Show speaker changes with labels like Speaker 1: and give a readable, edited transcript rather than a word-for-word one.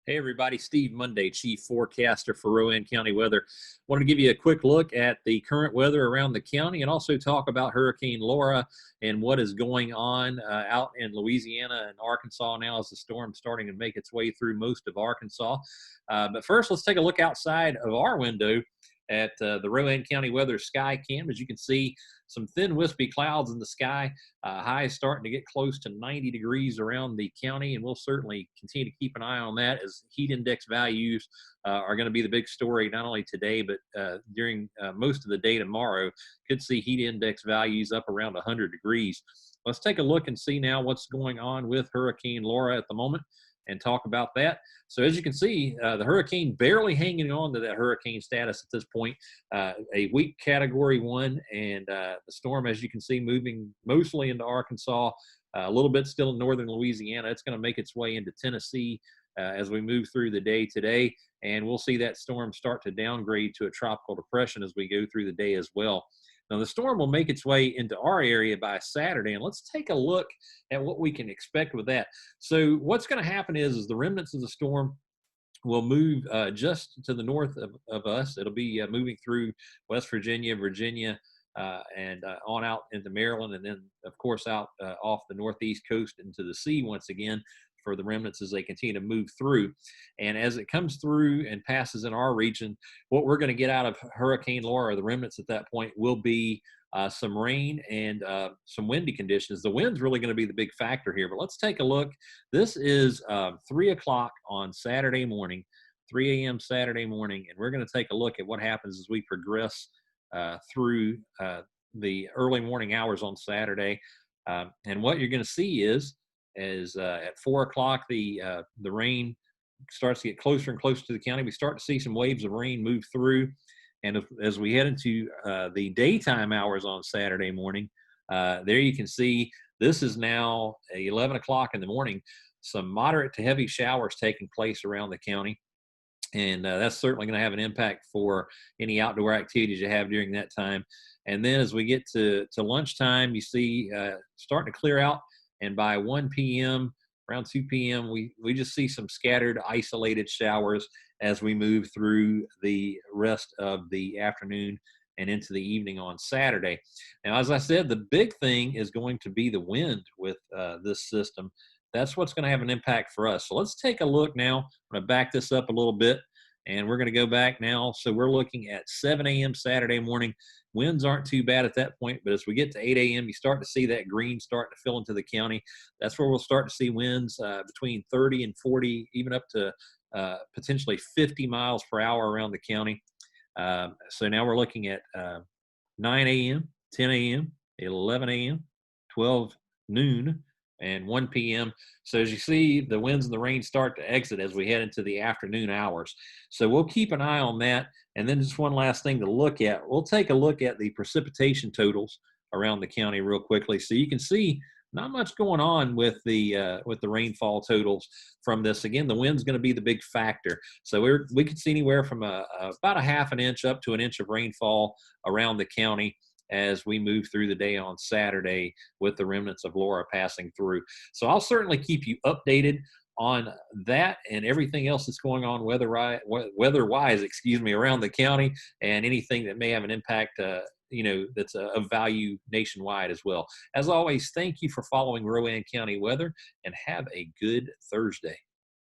Speaker 1: Hey everybody, Steve Monday, Chief Forecaster for Rowan County Weather. Wanted to give you a quick look at the current weather around the county and also talk about Hurricane Laura and what is going on out in Louisiana and Arkansas now as the storm's starting to make its way through most of Arkansas. But first, let's take a look outside of our window at the Rowan County Weather Sky Cam. As you can see, some thin wispy clouds in the sky. Highs starting to get close to 90 degrees around the county, and we'll certainly continue to keep an eye on that as heat index values are going to be the big story not only today but during most of the day tomorrow. Could see heat index values up around 100 degrees. Let's take a look and see now what's going on with Hurricane Laura at the moment and talk about that. So as you can see, the hurricane barely hanging on to that hurricane status at this point, a weak category 1, and the storm, as you can see, moving mostly into Arkansas, a little bit still in northern Louisiana. It's going to make its way into Tennessee as we move through the day today, and we'll see that storm start to downgrade to a tropical depression as we go through the day as well. Now, the storm will make its way into our area by Saturday, and let's take a look at what we can expect with that. So what's going to happen is the remnants of the storm will move just to the north of us. It'll be moving through West Virginia, and on out into Maryland, and then, of course, out off the northeast coast into the sea once again for the remnants as they continue to move through. And as it comes through and passes in our region, what we're going to get out of Hurricane Laura, the remnants at that point, will be some rain and some windy conditions. The wind's really going to be the big factor here, but let's take a look. This is 3 o'clock on Saturday morning, 3 a.m. Saturday morning, and we're going to take a look at what happens as we progress through the early morning hours on Saturday. And what you're going to see is at 4 o'clock, the rain starts to get closer and closer to the county. We start to see some waves of rain move through. And as we head into the daytime hours on Saturday morning, there you can see this is now 11 o'clock in the morning. Some moderate to heavy showers taking place around the county. And that's certainly going to have an impact for any outdoor activities you have during that time. And then as we get to lunchtime, you see starting to clear out. And by 1 p.m., around 2 p.m., we just see some scattered, isolated showers as we move through the rest of the afternoon and into the evening on Saturday. Now, as I said, the big thing is going to be the wind with this system. That's what's going to have an impact for us. So let's take a look now. I'm going to back this up a little bit, and we're going to go back now. So we're looking at 7 a.m. Saturday morning. Winds aren't too bad at that point, but as we get to 8 a.m., you start to see that green starting to fill into the county. That's where we'll start to see winds between 30 and 40, even up to potentially 50 miles per hour around the county. So now we're looking at 9 a.m., 10 a.m., 11 a.m., 12 noon, and 1 p.m. So as you see, the winds and the rain start to exit as we head into the afternoon hours. So we'll keep an eye on that. And then just one last thing to look at. We'll take a look at the precipitation totals around the county real quickly. So you can see not much going on with the rainfall totals from this. Again, the wind's going to be the big factor. So we could see anywhere from about a half an inch up to an inch of rainfall around the county as we move through the day on Saturday with the remnants of Laura passing through. So I'll certainly keep you updated on that and everything else that's going on weather-wise, around the county, and anything that may have an impact, that's of value nationwide as well. As always, thank you for following Rowan County Weather, and have a good Thursday.